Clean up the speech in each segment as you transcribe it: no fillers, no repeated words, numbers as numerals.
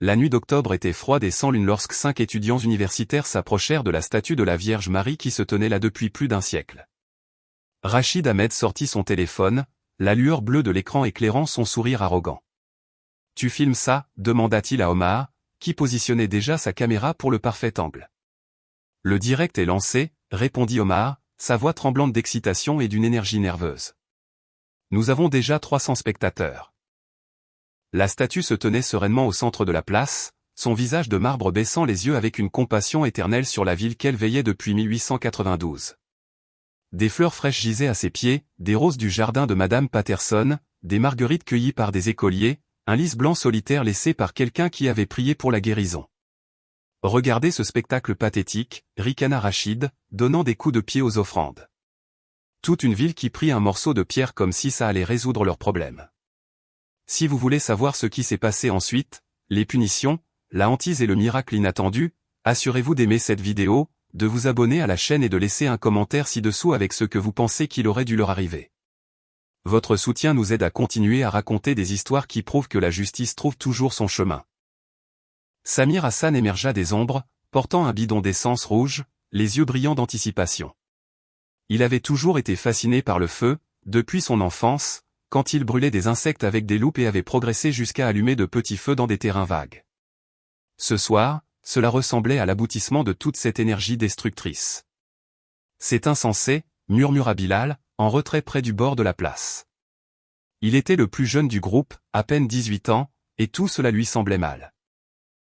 La nuit d'octobre était froide et sans lune lorsque 5 étudiants universitaires s'approchèrent de la statue de la Vierge Marie qui se tenait là depuis plus d'un siècle. Rachid Ahmed sortit son téléphone, la lueur bleue de l'écran éclairant son sourire arrogant. « Tu filmes ça ?» demanda-t-il à Omar, qui positionnait déjà sa caméra pour le parfait angle. « Le direct est lancé », répondit Omar, sa voix tremblante d'excitation et d'une énergie nerveuse. « Nous avons déjà 300 spectateurs. » La statue se tenait sereinement au centre de la place, son visage de marbre baissant les yeux avec une compassion éternelle sur la ville qu'elle veillait depuis 1892. Des fleurs fraîches gisaient à ses pieds, des roses du jardin de Madame Patterson, des marguerites cueillies par des écoliers, un lys blanc solitaire laissé par quelqu'un qui avait prié pour la guérison. « Regardez ce spectacle pathétique », ricana Rachid, donnant des coups de pied aux offrandes. Toute une ville qui prit un morceau de pierre comme si ça allait résoudre leurs problèmes. Si vous voulez savoir ce qui s'est passé ensuite, les punitions, la hantise et le miracle inattendu, assurez-vous d'aimer cette vidéo, de vous abonner à la chaîne et de laisser un commentaire ci-dessous avec ce que vous pensez qu'il aurait dû leur arriver. Votre soutien nous aide à continuer à raconter des histoires qui prouvent que la justice trouve toujours son chemin. Samir Hassan émergea des ombres, portant un bidon d'essence rouge, les yeux brillants d'anticipation. Il avait toujours été fasciné par le feu, depuis son enfance, quand il brûlait des insectes avec des loupes et avait progressé jusqu'à allumer de petits feux dans des terrains vagues. Ce soir, cela ressemblait à l'aboutissement de toute cette énergie destructrice. « C'est insensé », murmura Bilal, en retrait près du bord de la place. Il était le plus jeune du groupe, à peine 18 ans, et tout cela lui semblait mal.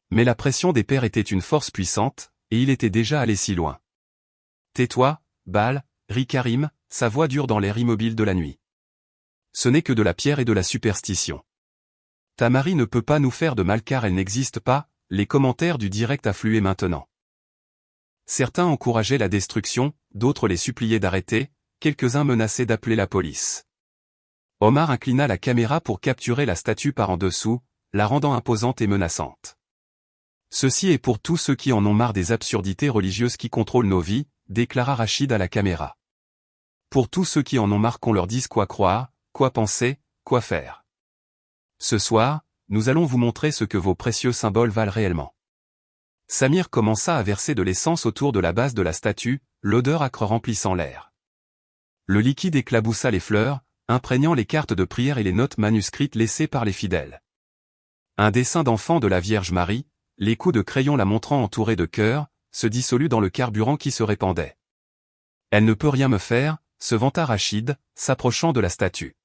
Mais la pression des pairs était une force puissante, et il était déjà allé si loin. « Tais-toi, Bal », rit Karim, sa voix dure dans l'air immobile de la nuit. Ce n'est que de la pierre et de la superstition. Ta Marie ne peut pas nous faire de mal car elle n'existe pas, les commentaires du direct affluaient maintenant. Certains encourageaient la destruction, d'autres les suppliaient d'arrêter, quelques-uns menaçaient d'appeler la police. Omar inclina la caméra pour capturer la statue par en dessous, la rendant imposante et menaçante. Ceci est pour tous ceux qui en ont marre des absurdités religieuses qui contrôlent nos vies, déclara Rachid à la caméra. Pour tous ceux qui en ont marre qu'on leur dise quoi croire, quoi penser, quoi faire. Ce soir, nous allons vous montrer ce que vos précieux symboles valent réellement. Samir commença à verser de l'essence autour de la base de la statue, l'odeur âcre remplissant l'air. Le liquide éclaboussa les fleurs, imprégnant les cartes de prière et les notes manuscrites laissées par les fidèles. Un dessin d'enfant de la Vierge Marie, les coups de crayon la montrant entourée de cœurs, se dissolut dans le carburant qui se répandait. « Elle ne peut rien me faire », se vanta Rachid, s'approchant de la statue.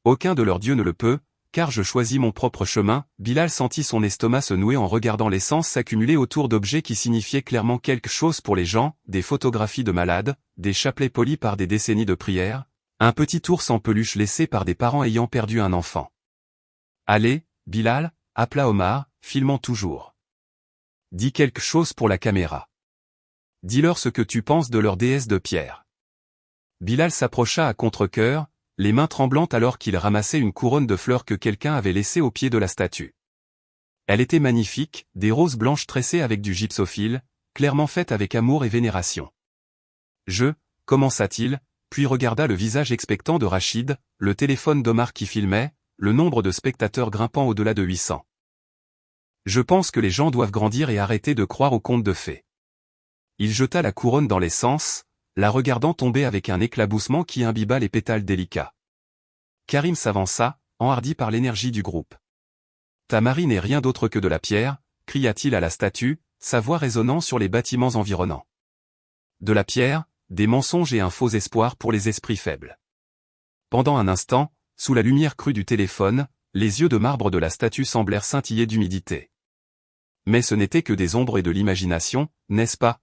Aucun de leurs dieux ne le peut, car je choisis mon propre chemin. Bilal sentit son estomac se nouer en regardant l'essence s'accumuler autour d'objets qui signifiaient clairement quelque chose pour les gens, des photographies de malades, des chapelets polis par des décennies de prières, un petit ours en peluche laissé par des parents ayant perdu un enfant. « Allez, Bilal », appela Omar, filmant toujours. « Dis quelque chose pour la caméra. Dis-leur ce que tu penses de leur déesse de pierre. » Bilal s'approcha à contre-cœur, les mains tremblantes alors qu'il ramassait une couronne de fleurs que quelqu'un avait laissée au pied de la statue. Elle était magnifique, des roses blanches tressées avec du gypsophile, clairement faites avec amour et vénération. Commença-t-il, puis regarda le visage expectant de Rachid, le téléphone d'Omar qui filmait, le nombre de spectateurs grimpant au-delà de 800. Je pense que les gens doivent grandir et arrêter de croire aux contes de fées. Il jeta la couronne dans l'essence, la regardant tomber avec un éclaboussement qui imbiba les pétales délicats. Karim s'avança, enhardi par l'énergie du groupe. « Ta Marie n'est rien d'autre que de la pierre », cria-t-il à la statue, sa voix résonnant sur les bâtiments environnants. De la pierre, des mensonges et un faux espoir pour les esprits faibles. Pendant un instant, sous la lumière crue du téléphone, les yeux de marbre de la statue semblèrent scintiller d'humidité. Mais ce n'était que des ombres et de l'imagination, n'est-ce pas?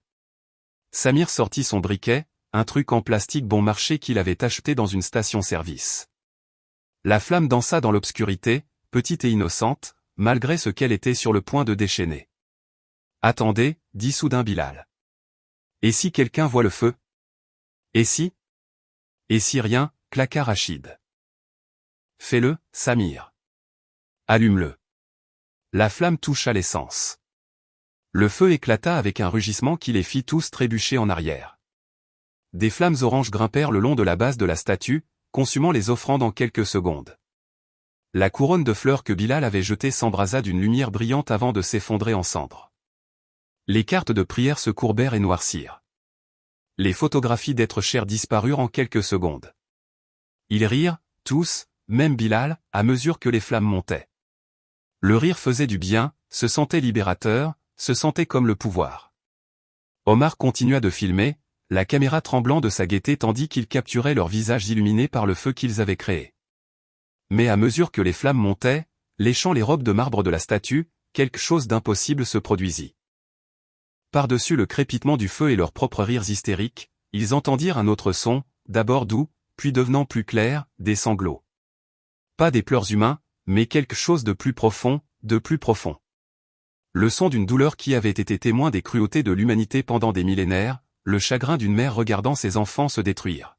Samir sortit son briquet, un truc en plastique bon marché qu'il avait acheté dans une station-service. La flamme dansa dans l'obscurité, petite et innocente, malgré ce qu'elle était sur le point de déchaîner. « Attendez », dit soudain Bilal. « Et si quelqu'un voit le feu? Et si? Et si rien ?» claqua Rachid. « Fais-le, Samir. Allume-le. » La flamme toucha l'essence. Le feu éclata avec un rugissement qui les fit tous trébucher en arrière. Des flammes oranges grimpèrent le long de la base de la statue, consumant les offrandes en quelques secondes. La couronne de fleurs que Bilal avait jetée s'embrasa d'une lumière brillante avant de s'effondrer en cendres. Les cartes de prière se courbèrent et noircirent. Les photographies d'êtres chers disparurent en quelques secondes. Ils rirent, tous, même Bilal, à mesure que les flammes montaient. Le rire faisait du bien, se sentait libérateur, se sentait comme le pouvoir. Omar continua de filmer, la caméra tremblant de sa gaieté tandis qu'il capturait leurs visages illuminés par le feu qu'ils avaient créé. Mais à mesure que les flammes montaient, léchant les robes de marbre de la statue, quelque chose d'impossible se produisit. Par-dessus le crépitement du feu et leurs propres rires hystériques, ils entendirent un autre son, d'abord doux, puis devenant plus clair, des sanglots. Pas des pleurs humains, mais quelque chose de plus profond, de plus profond. Le son d'une douleur qui avait été témoin des cruautés de l'humanité pendant des millénaires, le chagrin d'une mère regardant ses enfants se détruire.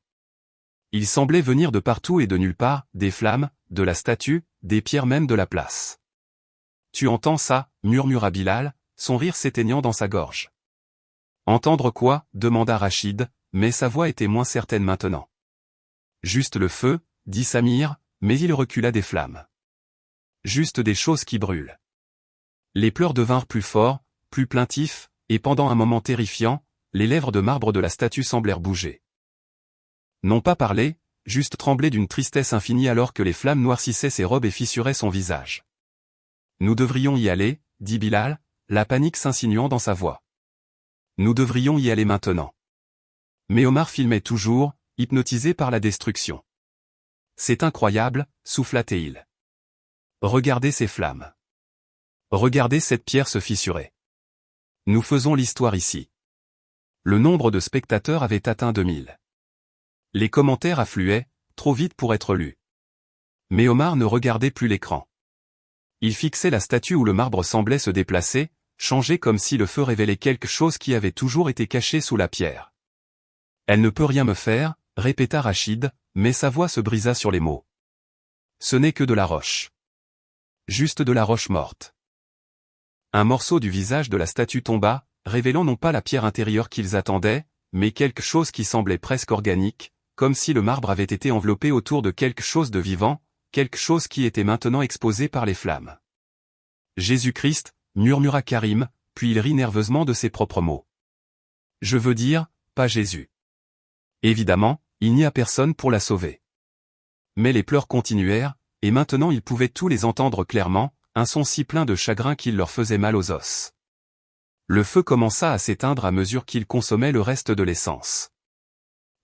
Il semblait venir de partout et de nulle part, des flammes, de la statue, des pierres même de la place. « Tu entends ça » murmura Bilal, son rire s'éteignant dans sa gorge. « Entendre quoi » demanda Rachid, mais sa voix était moins certaine maintenant. « Juste le feu » dit Samir, mais il recula des flammes. « Juste des choses qui brûlent. » Les pleurs devinrent plus forts, plus plaintifs, et pendant un moment terrifiant, les lèvres de marbre de la statue semblèrent bouger. Non pas parler, juste trembler d'une tristesse infinie alors que les flammes noircissaient ses robes et fissuraient son visage. « Nous devrions y aller » dit Bilal, la panique s'insinuant dans sa voix. Nous devrions y aller maintenant. Mais Omar filmait toujours, hypnotisé par la destruction. C'est incroyable, souffla-t-il. Regardez ces flammes. Regardez cette pierre se fissurer. Nous faisons l'histoire ici. Le nombre de spectateurs avait atteint 2000. Les commentaires affluaient, trop vite pour être lus. Mais Omar ne regardait plus l'écran. Il fixait la statue où le marbre semblait se déplacer, changer comme si le feu révélait quelque chose qui avait toujours été caché sous la pierre. « Elle ne peut rien me faire » répéta Rachid, mais sa voix se brisa sur les mots. « Ce n'est que de la roche. Juste de la roche morte. » Un morceau du visage de la statue tomba, révélant non pas la pierre intérieure qu'ils attendaient, mais quelque chose qui semblait presque organique, comme si le marbre avait été enveloppé autour de quelque chose de vivant, quelque chose qui était maintenant exposé par les flammes. « Jésus-Christ » murmura Karim, puis il rit nerveusement de ses propres mots. « Je veux dire, pas Jésus. » Évidemment, il n'y a personne pour la sauver. Mais les pleurs continuèrent, et maintenant ils pouvaient tous les entendre clairement, un son si plein de chagrin qu'il leur faisait mal aux os. Le feu commença à s'éteindre à mesure qu'ils consommaient le reste de l'essence.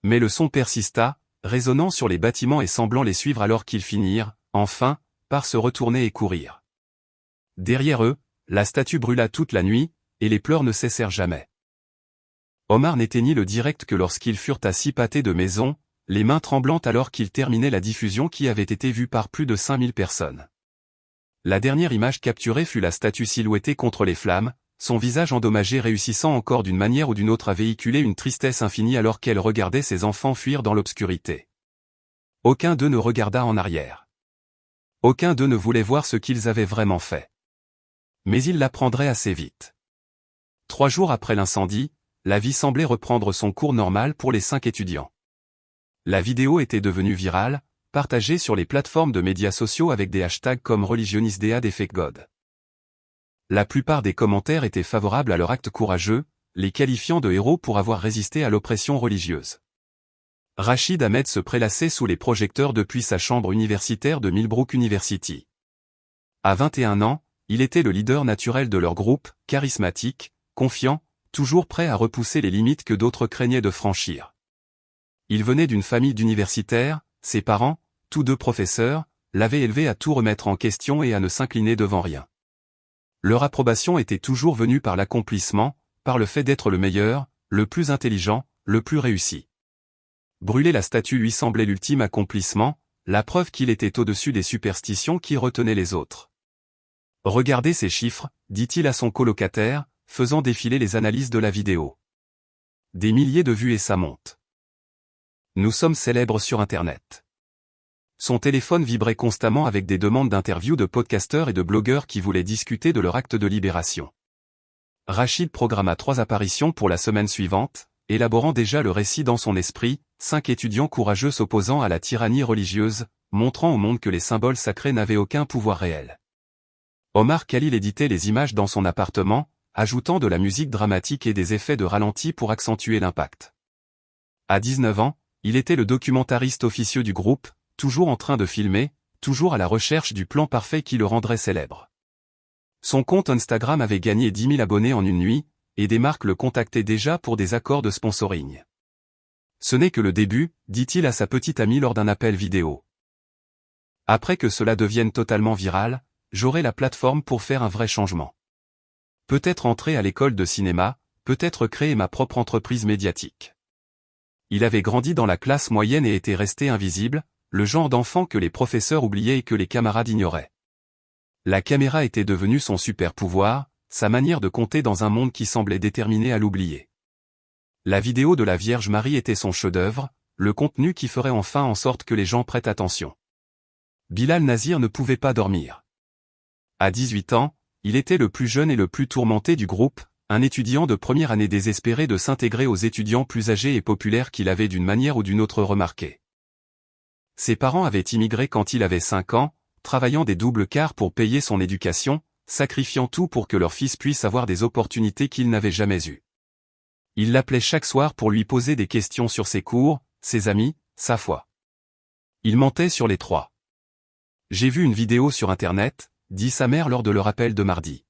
Mais le son persista, résonnant sur les bâtiments et semblant les suivre alors qu'ils finirent, enfin, par se retourner et courir. Derrière eux, la statue brûla toute la nuit, et les pleurs ne cessèrent jamais. Omar n'éteignit le direct que lorsqu'ils furent à 6 pâtés de maison, les mains tremblantes alors qu'il terminait la diffusion qui avait été vue par plus de 5000 personnes. La dernière image capturée fut la statue silhouettée contre les flammes, son visage endommagé réussissant encore d'une manière ou d'une autre à véhiculer une tristesse infinie alors qu'elle regardait ses enfants fuir dans l'obscurité. Aucun d'eux ne regarda en arrière. Aucun d'eux ne voulait voir ce qu'ils avaient vraiment fait. Mais ils l'apprendraient assez vite. 3 jours après l'incendie, la vie semblait reprendre son cours normal pour les 5 étudiants. La vidéo était devenue virale, partagée sur les plateformes de médias sociaux avec des hashtags comme religionisdea et fake god. La plupart des commentaires étaient favorables à leur acte courageux, les qualifiant de héros pour avoir résisté à l'oppression religieuse. Rachid Ahmed se prélassait sous les projecteurs depuis sa chambre universitaire de Millbrook University. À 21 ans, il était le leader naturel de leur groupe, charismatique, confiant, toujours prêt à repousser les limites que d'autres craignaient de franchir. Il venait d'une famille d'universitaires, ses parents, tous 2 professeurs, l'avaient élevé à tout remettre en question et à ne s'incliner devant rien. Leur approbation était toujours venue par l'accomplissement, par le fait d'être le meilleur, le plus intelligent, le plus réussi. Brûler la statue lui semblait l'ultime accomplissement, la preuve qu'il était au-dessus des superstitions qui retenaient les autres. « Regardez ces chiffres » dit-il à son colocataire, faisant défiler les analyses de la vidéo. Des milliers de vues et ça monte. Nous sommes célèbres sur Internet. Son téléphone vibrait constamment avec des demandes d'interviews de podcasteurs et de blogueurs qui voulaient discuter de leur acte de libération. Rachid programma 3 apparitions pour la semaine suivante, élaborant déjà le récit dans son esprit, 5 étudiants courageux s'opposant à la tyrannie religieuse, montrant au monde que les symboles sacrés n'avaient aucun pouvoir réel. Omar Khalil éditait les images dans son appartement, ajoutant de la musique dramatique et des effets de ralenti pour accentuer l'impact. À 19 ans, il était le documentariste officieux du groupe, toujours en train de filmer, toujours à la recherche du plan parfait qui le rendrait célèbre. Son compte Instagram avait gagné 10 000 abonnés en une nuit, et des marques le contactaient déjà pour des accords de sponsoring. Ce n'est que le début, dit-il à sa petite amie lors d'un appel vidéo. Après que cela devienne totalement viral, j'aurai la plateforme pour faire un vrai changement. Peut-être entrer à l'école de cinéma, peut-être créer ma propre entreprise médiatique. Il avait grandi dans la classe moyenne et était resté invisible, le genre d'enfant que les professeurs oubliaient et que les camarades ignoraient. La caméra était devenue son super pouvoir, sa manière de compter dans un monde qui semblait déterminé à l'oublier. La vidéo de la Vierge Marie était son chef-d'œuvre, le contenu qui ferait enfin en sorte que les gens prêtent attention. Bilal Nazir ne pouvait pas dormir. À 18 ans, il était le plus jeune et le plus tourmenté du groupe, un étudiant de première année désespéré de s'intégrer aux étudiants plus âgés et populaires qu'il avait d'une manière ou d'une autre remarqué. Ses parents avaient immigré quand il avait 5 ans, travaillant des doubles quarts pour payer son éducation, sacrifiant tout pour que leur fils puisse avoir des opportunités qu'il n'avait jamais eues. Il l'appelait chaque soir pour lui poser des questions sur ses cours, ses amis, sa foi. Il mentait sur les trois. J'ai vu une vidéo sur Internet, dit sa mère lors de leur appel de mardi.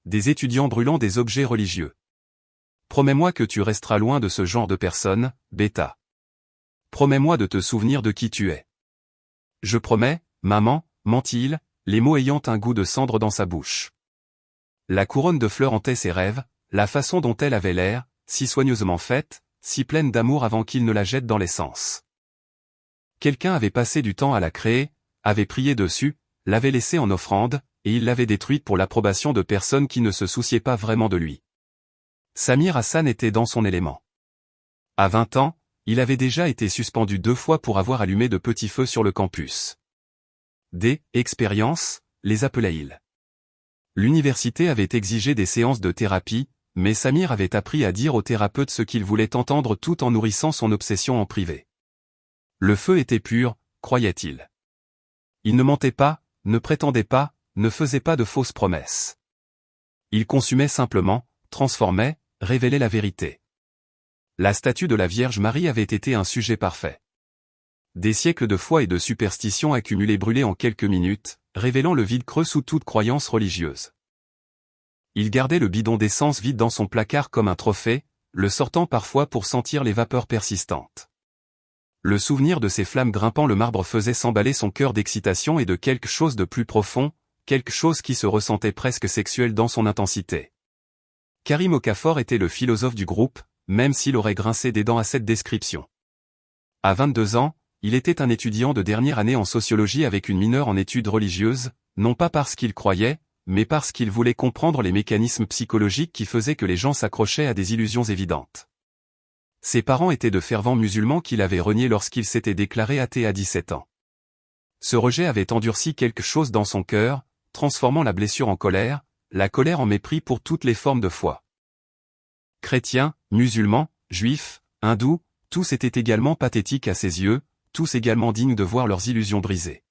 Des étudiants brûlant des objets religieux. Promets-moi que tu resteras loin de ce genre de personnes, bêta. Promets-moi de te souvenir de qui tu es. Je promets, maman, mentit-il, les mots ayant un goût de cendre dans sa bouche. La couronne de fleurs hantait ses rêves, la façon dont elle avait l'air, si soigneusement faite, si pleine d'amour avant qu'il ne la jette dans l'essence. Quelqu'un avait passé du temps à la créer, avait prié dessus, l'avait laissée en offrande, et il l'avait détruite pour l'approbation de personnes qui ne se souciaient pas vraiment de lui. Samir Hassan était dans son élément. À 20 ans, il avait déjà été suspendu 2 fois pour avoir allumé de petits feux sur le campus. Des expériences, les appelait-il. L'université avait exigé des séances de thérapie, mais Samir avait appris à dire au thérapeute ce qu'il voulait entendre tout en nourrissant son obsession en privé. Le feu était pur, croyait-il. Il ne mentait pas, ne prétendait pas, ne faisait pas de fausses promesses. Il consumait simplement, transformait, révélait la vérité. La statue de la Vierge Marie avait été un sujet parfait. Des siècles de foi et de superstition accumulés brûlés en quelques minutes, révélant le vide creux sous toute croyance religieuse. Il gardait le bidon d'essence vide dans son placard comme un trophée, le sortant parfois pour sentir les vapeurs persistantes. Le souvenir de ces flammes grimpant le marbre faisait s'emballer son cœur d'excitation et de quelque chose de plus profond, quelque chose qui se ressentait presque sexuel dans son intensité. Karim Okafor était le philosophe du groupe, même s'il aurait grincé des dents à cette description. À 22 ans, il était un étudiant de dernière année en sociologie avec une mineure en études religieuses, non pas parce qu'il croyait, mais parce qu'il voulait comprendre les mécanismes psychologiques qui faisaient que les gens s'accrochaient à des illusions évidentes. Ses parents étaient de fervents musulmans qu'il avait reniés lorsqu'il s'était déclaré athée à 17 ans. Ce rejet avait endurci quelque chose dans son cœur, transformant la blessure en colère, la colère en mépris pour toutes les formes de foi. Chrétiens, musulmans, juifs, hindous, tous étaient également pathétiques à ses yeux, tous également dignes de voir leurs illusions brisées.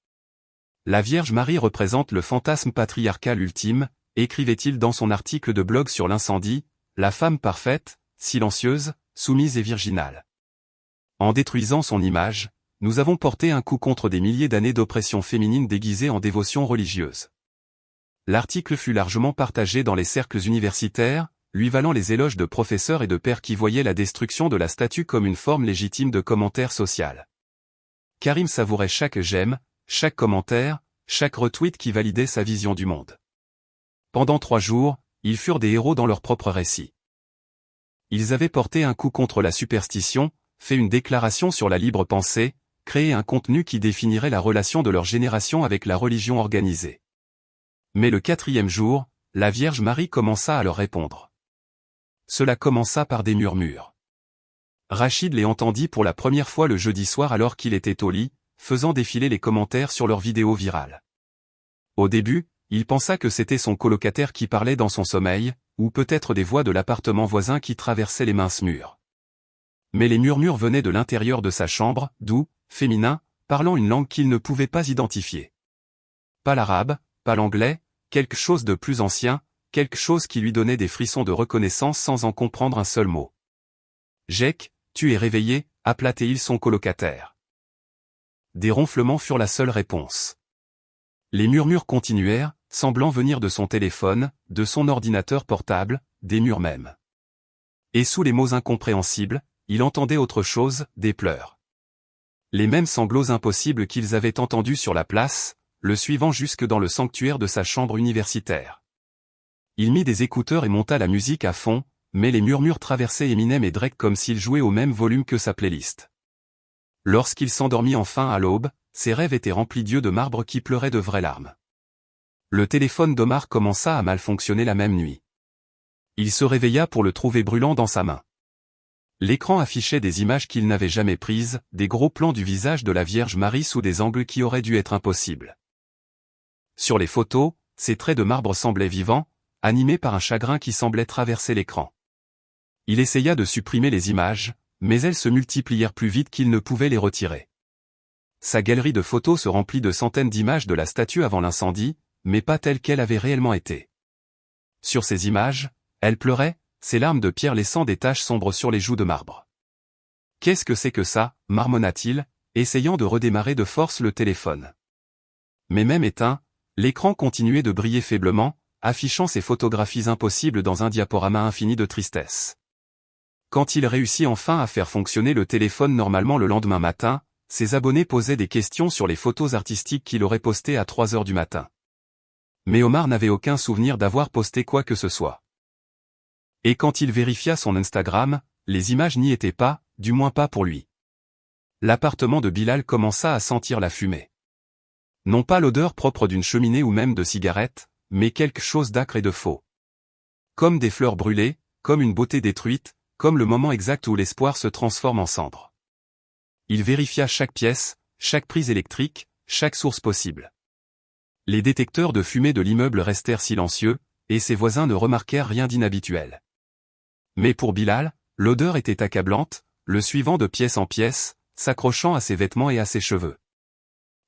La Vierge Marie représente le fantasme patriarcal ultime, écrivait-il dans son article de blog sur l'incendie, la femme parfaite, silencieuse, soumise et virginale. En détruisant son image, nous avons porté un coup contre des milliers d'années d'oppression féminine déguisée en dévotion religieuse. L'article fut largement partagé dans les cercles universitaires, lui valant les éloges de professeurs et de pairs qui voyaient la destruction de la statue comme une forme légitime de commentaire social. Karim savourait chaque j'aime, chaque commentaire, chaque retweet qui validait sa vision du monde. Pendant 3 jours, ils furent des héros dans leur propre récit. Ils avaient porté un coup contre la superstition, fait une déclaration sur la libre pensée, créé un contenu qui définirait la relation de leur génération avec la religion organisée. Mais le 4e jour, la Vierge Marie commença à leur répondre. Cela commença par des murmures. Rachid les entendit pour la première fois le jeudi soir alors qu'il était au lit, faisant défiler les commentaires sur leur vidéo virale. Au début, il pensa que c'était son colocataire qui parlait dans son sommeil, ou peut-être des voix de l'appartement voisin qui traversaient les minces murs. Mais les murmures venaient de l'intérieur de sa chambre, doux, féminin, parlant une langue qu'il ne pouvait pas identifier. Pas l'arabe, pas l'anglais, quelque chose de plus ancien, quelque chose qui lui donnait des frissons de reconnaissance sans en comprendre un seul mot. « Jake, tu es réveillé » appela-t-il son colocataire. Des ronflements furent la seule réponse. Les murmures continuèrent, semblant venir de son téléphone, de son ordinateur portable, des murs même. Et sous les mots incompréhensibles, il entendait autre chose, des pleurs. Les mêmes sanglots impossibles qu'ils avaient entendus sur la place, le suivant jusque dans le sanctuaire de sa chambre universitaire. Il mit des écouteurs et monta la musique à fond, mais les murmures traversaient Eminem et Drake comme s'ils jouaient au même volume que sa playlist. Lorsqu'il s'endormit enfin à l'aube, ses rêves étaient remplis d'yeux de marbre qui pleuraient de vraies larmes. Le téléphone d'Omar commença à mal fonctionner la même nuit. Il se réveilla pour le trouver brûlant dans sa main. L'écran affichait des images qu'il n'avait jamais prises, des gros plans du visage de la Vierge Marie sous des angles qui auraient dû être impossibles. Sur les photos, ses traits de marbre semblaient vivants, animés par un chagrin qui semblait traverser l'écran. Il essaya de supprimer les images, mais elles se multiplièrent plus vite qu'il ne pouvait les retirer. Sa galerie de photos se remplit de centaines d'images de la statue avant l'incendie, mais pas telle qu'elle avait réellement été. Sur ces images, elle pleurait, ses larmes de pierre laissant des taches sombres sur les joues de marbre. « Qu'est-ce que c'est que ça » marmonna-t-il, essayant de redémarrer de force le téléphone. Mais même éteint, l'écran continuait de briller faiblement, affichant ces photographies impossibles dans un diaporama infini de tristesse. Quand il réussit enfin à faire fonctionner le téléphone normalement le lendemain matin, ses abonnés posaient des questions sur les photos artistiques qu'il aurait postées à 3 heures du matin. Mais Omar n'avait aucun souvenir d'avoir posté quoi que ce soit. Et quand il vérifia son Instagram, les images n'y étaient pas, du moins pas pour lui. L'appartement de Bilal commença à sentir la fumée. Non pas l'odeur propre d'une cheminée ou même de cigarettes, mais quelque chose d'âcre et de faux. Comme des fleurs brûlées, comme une beauté détruite, comme le moment exact où l'espoir se transforme en cendre. Il vérifia chaque pièce, chaque prise électrique, chaque source possible. Les détecteurs de fumée de l'immeuble restèrent silencieux, et ses voisins ne remarquèrent rien d'inhabituel. Mais pour Bilal, l'odeur était accablante, le suivant de pièce en pièce, s'accrochant à ses vêtements et à ses cheveux.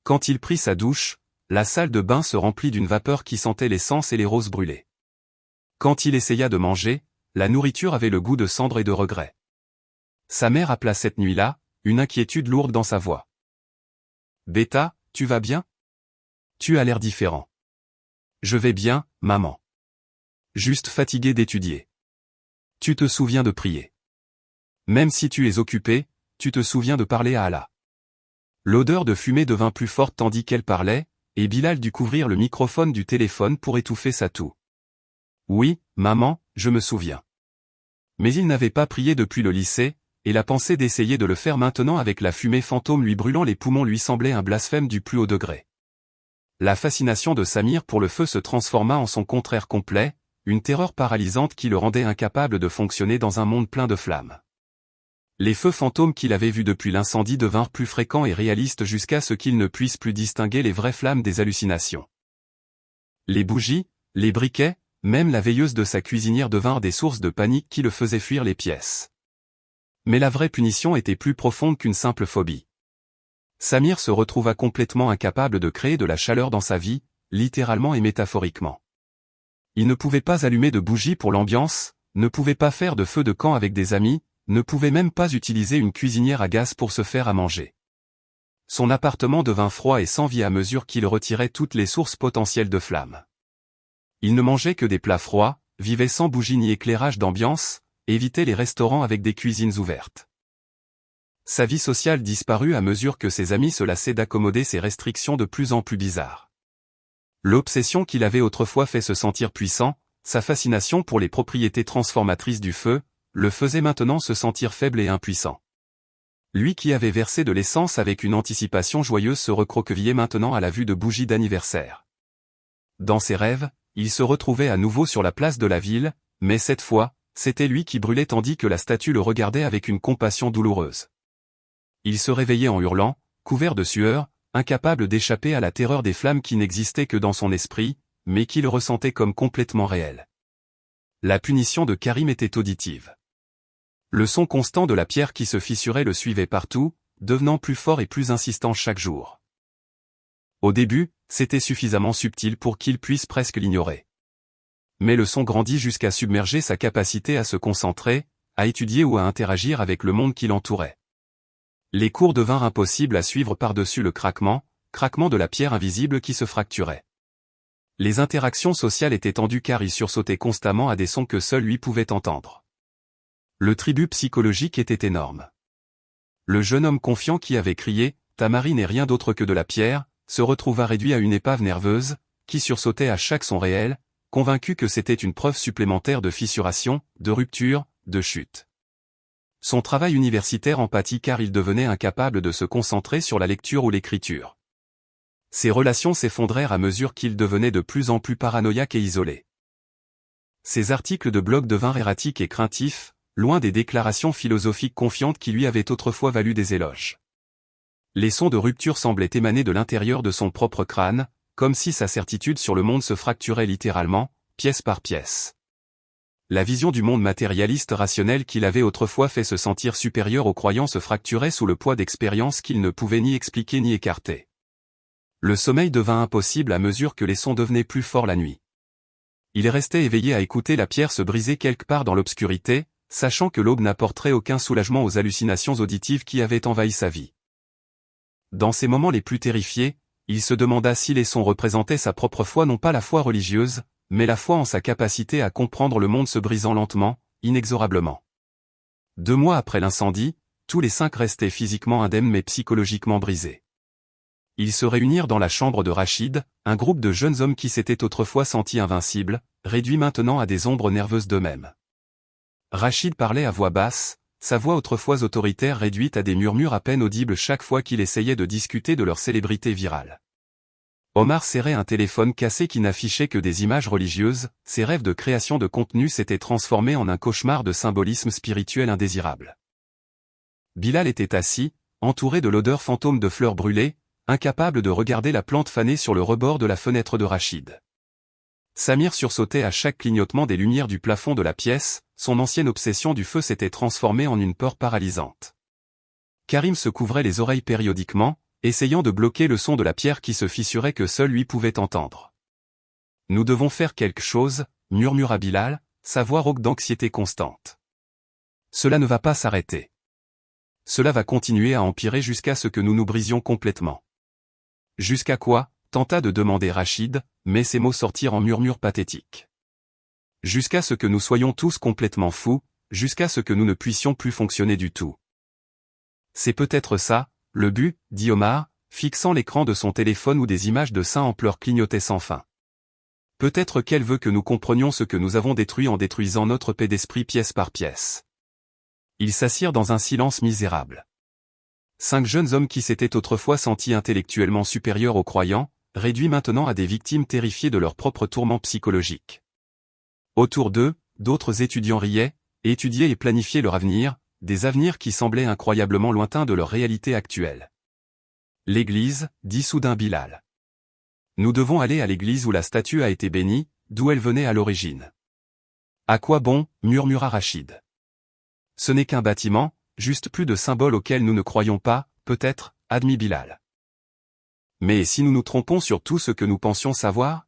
Quand il prit sa douche, la salle de bain se remplit d'une vapeur qui sentait l'essence et les roses brûlées. Quand il essaya de manger, la nourriture avait le goût de cendre et de regret. Sa mère appela cette nuit-là, une inquiétude lourde dans sa voix. « Beta, tu vas bien ? Tu as l'air différent. »« Je vais bien, maman. Juste fatigué d'étudier. »« Tu te souviens de prier. Même si tu es occupé, tu te souviens de parler à Allah. » L'odeur de fumée devint plus forte tandis qu'elle parlait, et Bilal dut couvrir le microphone du téléphone pour étouffer sa toux. « Oui, maman, je me souviens. » Mais il n'avait pas prié depuis le lycée, et la pensée d'essayer de le faire maintenant avec la fumée fantôme lui brûlant les poumons lui semblait un blasphème du plus haut degré. La fascination de Samir pour le feu se transforma en son contraire complet, une terreur paralysante qui le rendait incapable de fonctionner dans un monde plein de flammes. Les feux fantômes qu'il avait vus depuis l'incendie devinrent plus fréquents et réalistes jusqu'à ce qu'il ne puisse plus distinguer les vraies flammes des hallucinations. Les bougies, les briquets, même la veilleuse de sa cuisinière devinrent des sources de panique qui le faisaient fuir les pièces. Mais la vraie punition était plus profonde qu'une simple phobie. Samir se retrouva complètement incapable de créer de la chaleur dans sa vie, littéralement et métaphoriquement. Il ne pouvait pas allumer de bougies pour l'ambiance, ne pouvait pas faire de feu de camp avec des amis, ne pouvait même pas utiliser une cuisinière à gaz pour se faire à manger. Son appartement devint froid et sans vie à mesure qu'il retirait toutes les sources potentielles de flammes. Il ne mangeait que des plats froids, vivait sans bougie ni éclairage d'ambiance, évitait les restaurants avec des cuisines ouvertes. Sa vie sociale disparut à mesure que ses amis se lassaient d'accommoder ces restrictions de plus en plus bizarres. L'obsession qu'il avait autrefois fait se sentir puissant, sa fascination pour les propriétés transformatrices du feu, le faisait maintenant se sentir faible et impuissant. Lui qui avait versé de l'essence avec une anticipation joyeuse se recroquevillait maintenant à la vue de bougies d'anniversaire. Dans ses rêves, il se retrouvait à nouveau sur la place de la ville, mais cette fois, c'était lui qui brûlait tandis que la statue le regardait avec une compassion douloureuse. Il se réveillait en hurlant, couvert de sueur, incapable d'échapper à la terreur des flammes qui n'existaient que dans son esprit, mais qu'il ressentait comme complètement réelle. La punition de Karim était auditive. Le son constant de la pierre qui se fissurait le suivait partout, devenant plus fort et plus insistant chaque jour. Au début, c'était suffisamment subtil pour qu'il puisse presque l'ignorer. Mais le son grandit jusqu'à submerger sa capacité à se concentrer, à étudier ou à interagir avec le monde qui l'entourait. Les cours devinrent impossibles à suivre par-dessus le craquement de la pierre invisible qui se fracturait. Les interactions sociales étaient tendues car il sursautait constamment à des sons que seul lui pouvait entendre. Le tribut psychologique était énorme. Le jeune homme confiant qui avait crié « Tamari n'est rien d'autre que de la pierre », se retrouva réduit à une épave nerveuse, qui sursautait à chaque son réel, convaincu que c'était une preuve supplémentaire de fissuration, de rupture, de chute. Son travail universitaire en pâtit car il devenait incapable de se concentrer sur la lecture ou l'écriture. Ses relations s'effondrèrent à mesure qu'il devenait de plus en plus paranoïaque et isolé. Ses articles de blog devinrent erratiques et craintifs, loin des déclarations philosophiques confiantes qui lui avaient autrefois valu des éloges. Les sons de rupture semblaient émaner de l'intérieur de son propre crâne, comme si sa certitude sur le monde se fracturait littéralement, pièce par pièce. La vision du monde matérialiste rationnel qu'il avait autrefois fait se sentir supérieur aux croyants se fracturait sous le poids d'expériences qu'il ne pouvait ni expliquer ni écarter. Le sommeil devint impossible à mesure que les sons devenaient plus forts la nuit. Il restait éveillé à écouter la pierre se briser quelque part dans l'obscurité, sachant que l'aube n'apporterait aucun soulagement aux hallucinations auditives qui avaient envahi sa vie. Dans ces moments les plus terrifiés, il se demanda si les sons représentaient sa propre foi, non pas la foi religieuse, mais la foi en sa capacité à comprendre le monde se brisant lentement, inexorablement. 2 mois après l'incendie, tous les 5 restaient physiquement indemnes mais psychologiquement brisés. Ils se réunirent dans la chambre de Rachid, un groupe de jeunes hommes qui s'étaient autrefois sentis invincibles, réduits maintenant à des ombres nerveuses d'eux-mêmes. Rachid parlait à voix basse, sa voix autrefois autoritaire réduite à des murmures à peine audibles chaque fois qu'il essayait de discuter de leur célébrité virale. Omar serrait un téléphone cassé qui n'affichait que des images religieuses, ses rêves de création de contenu s'étaient transformés en un cauchemar de symbolisme spirituel indésirable. Bilal était assis, entouré de l'odeur fantôme de fleurs brûlées, incapable de regarder la plante fanée sur le rebord de la fenêtre de Rachid. Samir sursautait à chaque clignotement des lumières du plafond de la pièce, son ancienne obsession du feu s'était transformée en une peur paralysante. Karim se couvrait les oreilles périodiquement, essayant de bloquer le son de la pierre qui se fissurait que seul lui pouvait entendre. « Nous devons faire quelque chose », murmura Bilal, sa voix rauque d'anxiété constante. « Cela ne va pas s'arrêter. Cela va continuer à empirer jusqu'à ce que nous nous brisions complètement. » « Jusqu'à quoi ?» tenta de demander Rachid, mais ses mots sortirent en murmures pathétiques. « Jusqu'à ce que nous soyons tous complètement fous, jusqu'à ce que nous ne puissions plus fonctionner du tout. » « C'est peut-être ça, le but, » dit Omar, fixant l'écran de son téléphone où des images de saints en pleurs clignotaient sans fin. « Peut-être qu'elle veut que nous comprenions ce que nous avons détruit en détruisant notre paix d'esprit pièce par pièce. » Ils s'assirent dans un silence misérable. 5 jeunes hommes qui s'étaient autrefois sentis intellectuellement supérieurs aux croyants, réduits maintenant à des victimes terrifiées de leurs propres tourments psychologiques. Autour d'eux, d'autres étudiants riaient, étudiaient et planifiaient leur avenir, des avenirs qui semblaient incroyablement lointains de leur réalité actuelle. « L'église, » dit soudain Bilal. « Nous devons aller à l'église où la statue a été bénie, d'où elle venait à l'origine. »« À quoi bon ?» murmura Rachid. « Ce n'est qu'un bâtiment, juste plus de symboles auxquels nous ne croyons pas, peut-être, » admit Bilal. « Mais si nous nous trompons sur tout ce que nous pensions savoir ?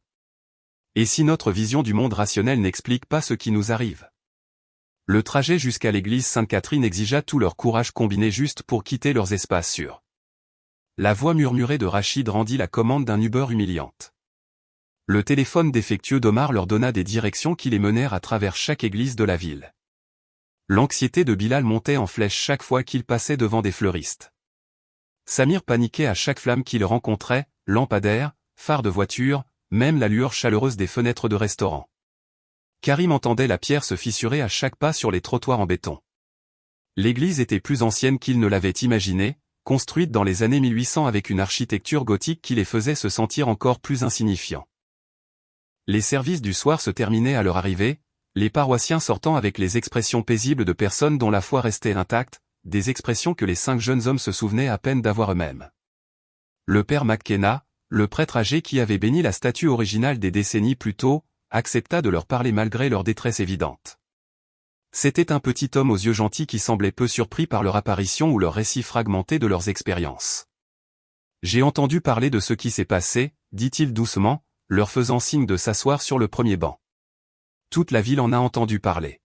Et si notre vision du monde rationnel n'explique pas ce qui nous arrive ? Le trajet jusqu'à l'église Sainte-Catherine exigea tout leur courage combiné juste pour quitter leurs espaces sûrs. La voix murmurée de Rachid rendit la commande d'un Uber humiliante. Le téléphone défectueux d'Omar leur donna des directions qui les menèrent à travers chaque église de la ville. L'anxiété de Bilal montait en flèche chaque fois qu'il passait devant des fleuristes. Samir paniquait à chaque flamme qu'il rencontrait, lampadaire, phare de voiture, même la lueur chaleureuse des fenêtres de restaurants. Karim entendait la pierre se fissurer à chaque pas sur les trottoirs en béton. L'église était plus ancienne qu'il ne l'avait imaginé, construite dans les années 1800 avec une architecture gothique qui les faisait se sentir encore plus insignifiants. Les services du soir se terminaient à leur arrivée, les paroissiens sortant avec les expressions paisibles de personnes dont la foi restait intacte, des expressions que les 5 jeunes hommes se souvenaient à peine d'avoir eux-mêmes. Le père McKenna, le prêtre âgé qui avait béni la statue originale des décennies plus tôt, accepta de leur parler malgré leur détresse évidente. C'était un petit homme aux yeux gentils qui semblait peu surpris par leur apparition ou leur récit fragmenté de leurs expériences. J'ai entendu parler de ce qui s'est passé, dit-il doucement, leur faisant signe de s'asseoir sur le premier banc. Toute la ville en a entendu parler.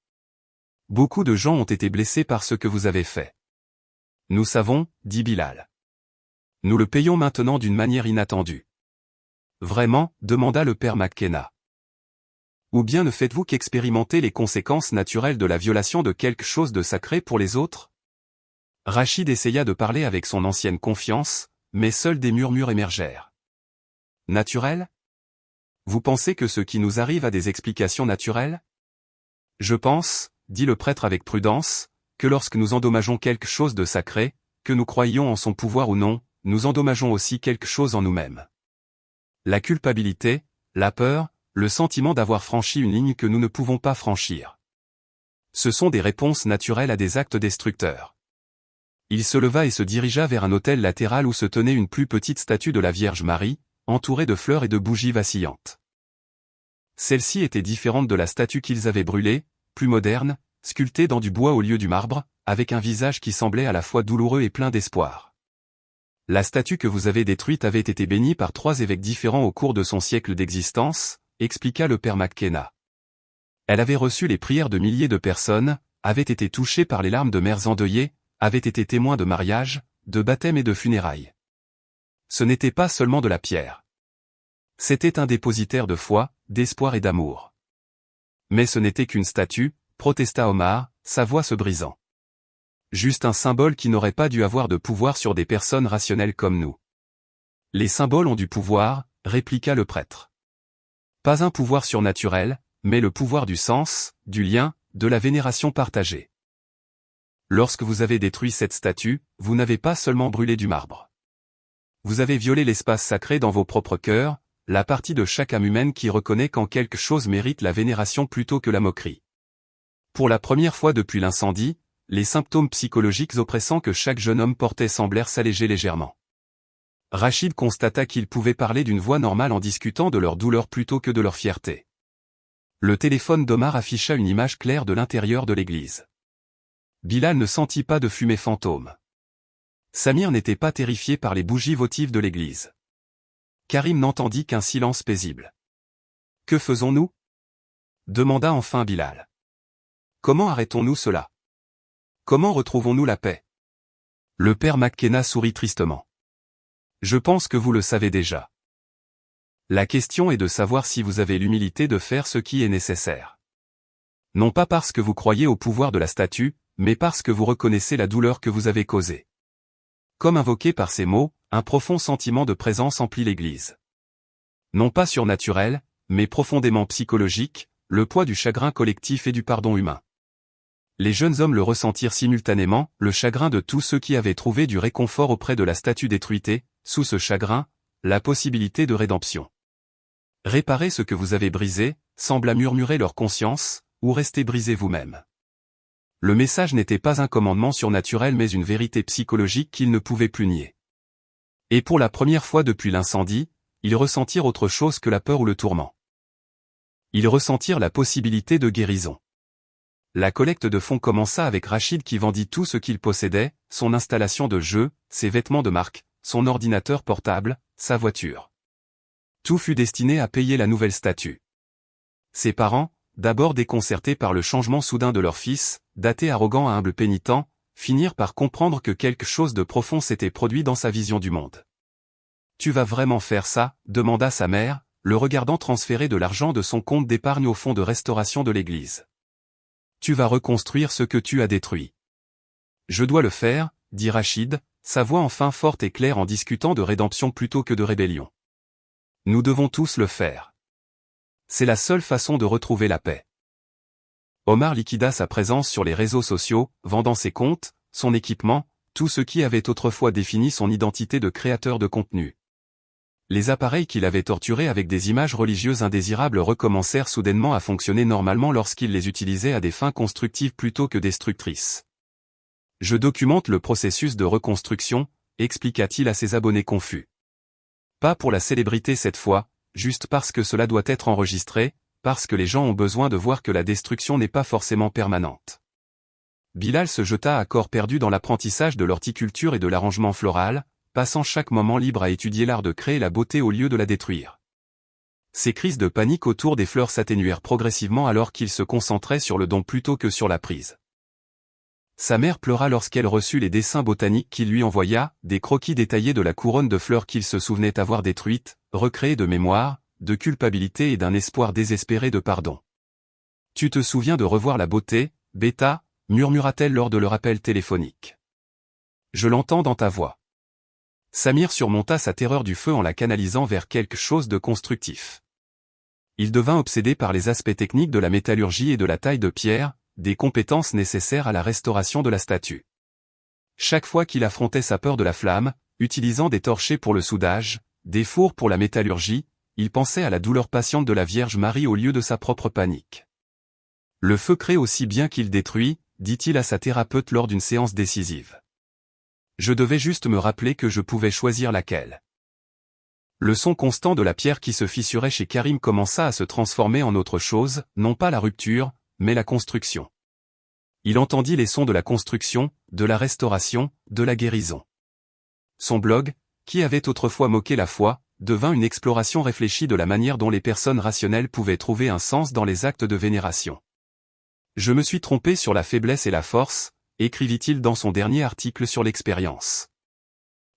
Beaucoup de gens ont été blessés par ce que vous avez fait. Nous savons, dit Bilal. Nous le payons maintenant d'une manière inattendue. Vraiment, demanda le père McKenna. Ou bien ne faites-vous qu'expérimenter les conséquences naturelles de la violation de quelque chose de sacré pour les autres? Rachid essaya de parler avec son ancienne confiance, mais seuls des murmures émergèrent. Naturel? Vous pensez que ce qui nous arrive a des explications naturelles? Je pense, dit le prêtre avec prudence, que lorsque nous endommageons quelque chose de sacré, que nous croyions en son pouvoir ou non, nous endommageons aussi quelque chose en nous-mêmes. La culpabilité, la peur, le sentiment d'avoir franchi une ligne que nous ne pouvons pas franchir. Ce sont des réponses naturelles à des actes destructeurs. Il se leva et se dirigea vers un autel latéral où se tenait une plus petite statue de la Vierge Marie, entourée de fleurs et de bougies vacillantes. Celle-ci était différente de la statue qu'ils avaient brûlée, plus moderne, sculptée dans du bois au lieu du marbre, avec un visage qui semblait à la fois douloureux et plein d'espoir. La statue que vous avez détruite avait été bénie par 3 évêques différents au cours de son siècle d'existence, expliqua le père McKenna. Elle avait reçu les prières de milliers de personnes, avait été touchée par les larmes de mères endeuillées, avait été témoin de mariages, de baptêmes et de funérailles. Ce n'était pas seulement de la pierre. C'était un dépositaire de foi, d'espoir et d'amour. Mais ce n'était qu'une statue, protesta Omar, sa voix se brisant. Juste un symbole qui n'aurait pas dû avoir de pouvoir sur des personnes rationnelles comme nous. Les symboles ont du pouvoir, répliqua le prêtre. Pas un pouvoir surnaturel, mais le pouvoir du sens, du lien, de la vénération partagée. Lorsque vous avez détruit cette statue, vous n'avez pas seulement brûlé du marbre. Vous avez violé l'espace sacré dans vos propres cœurs, la partie de chaque âme humaine qui reconnaît quand quelque chose mérite la vénération plutôt que la moquerie. Pour la première fois depuis l'incendie, les symptômes psychologiques oppressants que chaque jeune homme portait semblèrent s'alléger légèrement. Rachid constata qu'ils pouvaient parler d'une voix normale en discutant de leur douleur plutôt que de leur fierté. Le téléphone d'Omar afficha une image claire de l'intérieur de l'église. Bilal ne sentit pas de fumée fantôme. Samir n'était pas terrifié par les bougies votives de l'église. Karim n'entendit qu'un silence paisible. « Que faisons-nous » demanda enfin Bilal. « Comment arrêtons-nous cela? Comment retrouvons-nous la paix » Le père McKenna sourit tristement. « Je pense que vous le savez déjà. La question est de savoir si vous avez l'humilité de faire ce qui est nécessaire. Non pas parce que vous croyez au pouvoir de la statue, mais parce que vous reconnaissez la douleur que vous avez causée. » Comme invoqué par ces mots, un profond sentiment de présence emplit l'église. Non pas surnaturel, mais profondément psychologique, le poids du chagrin collectif et du pardon humain. Les jeunes hommes le ressentirent simultanément, le chagrin de tous ceux qui avaient trouvé du réconfort auprès de la statue détruite et, sous ce chagrin, la possibilité de rédemption. Réparer ce que vous avez brisé, sembla murmurer leur conscience, ou rester brisé vous-même. Le message n'était pas un commandement surnaturel mais une vérité psychologique qu'ils ne pouvaient plus nier. Et pour la première fois depuis l'incendie, ils ressentirent autre chose que la peur ou le tourment. Ils ressentirent la possibilité de guérison. La collecte de fonds commença avec Rachid qui vendit tout ce qu'il possédait, son installation de jeu, ses vêtements de marque, son ordinateur portable, sa voiture. Tout fut destiné à payer la nouvelle statue. Ses parents, d'abord déconcertés par le changement soudain de leur fils, daté arrogant à humble pénitent, finirent par comprendre que quelque chose de profond s'était produit dans sa vision du monde. « Tu vas vraiment faire ça » demanda sa mère, le regardant transférer de l'argent de son compte d'épargne au fonds de restauration de l'église. « Tu vas reconstruire ce que tu as détruit. »« Je dois le faire » dit Rachid, sa voix enfin forte et claire en discutant de rédemption plutôt que de rébellion. « Nous devons tous le faire. C'est la seule façon de retrouver la paix. » Omar liquida sa présence sur les réseaux sociaux, vendant ses comptes, son équipement, tout ce qui avait autrefois défini son identité de créateur de contenu. Les appareils qu'il avait torturés avec des images religieuses indésirables recommencèrent soudainement à fonctionner normalement lorsqu'il les utilisait à des fins constructives plutôt que destructrices. « Je documente le processus de reconstruction », expliqua-t-il à ses abonnés confus. « Pas pour la célébrité cette fois, juste parce que cela doit être enregistré, parce que les gens ont besoin de voir que la destruction n'est pas forcément permanente. Bilal se jeta à corps perdu dans l'apprentissage de l'horticulture et de l'arrangement floral, passant chaque moment libre à étudier l'art de créer la beauté au lieu de la détruire. Ses crises de panique autour des fleurs s'atténuèrent progressivement alors qu'il se concentrait sur le don plutôt que sur la prise. Sa mère pleura lorsqu'elle reçut les dessins botaniques qu'il lui envoya, des croquis détaillés de la couronne de fleurs qu'il se souvenait avoir détruite, recréés de mémoire, de culpabilité et d'un espoir désespéré de pardon. « Tu te souviens de revoir la beauté, Beta ?» murmura-t-elle lors de leur appel téléphonique. « Je l'entends dans ta voix. » Samir surmonta sa terreur du feu en la canalisant vers quelque chose de constructif. Il devint obsédé par les aspects techniques de la métallurgie et de la taille de pierre, des compétences nécessaires à la restauration de la statue. Chaque fois qu'il affrontait sa peur de la flamme, utilisant des torchers pour le soudage, des fours pour la métallurgie, il pensait à la douleur patiente de la Vierge Marie au lieu de sa propre panique. « Le feu crée aussi bien qu'il détruit », dit-il à sa thérapeute lors d'une séance décisive. Je devais juste me rappeler que je pouvais choisir laquelle. Le son constant de la pierre qui se fissurait chez Karim commença à se transformer en autre chose, non pas la rupture, mais la construction. Il entendit les sons de la construction, de la restauration, de la guérison. Son blog, qui avait autrefois moqué la foi, devint une exploration réfléchie de la manière dont les personnes rationnelles pouvaient trouver un sens dans les actes de vénération. Je me suis trompé sur la faiblesse et la force, écrivit-il dans son dernier article sur l'expérience.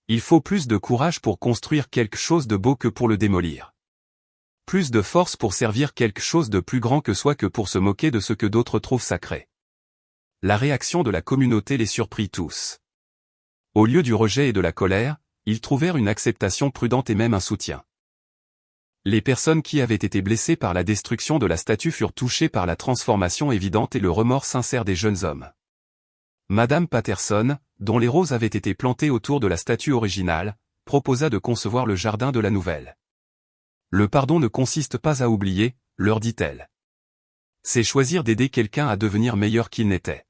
Il faut plus de courage pour construire quelque chose de beau que pour le démolir. Plus de force pour servir quelque chose de plus grand que soi que pour se moquer de ce que d'autres trouvent sacré. La réaction de la communauté les surprit tous. Au lieu du rejet et de la colère, ils trouvèrent une acceptation prudente et même un soutien. Les personnes qui avaient été blessées par la destruction de la statue furent touchées par la transformation évidente et le remords sincère des jeunes hommes. Madame Patterson, dont les roses avaient été plantées autour de la statue originale, proposa de concevoir le jardin de la nouvelle. Le pardon ne consiste pas à oublier, leur dit-elle. C'est choisir d'aider quelqu'un à devenir meilleur qu'il n'était.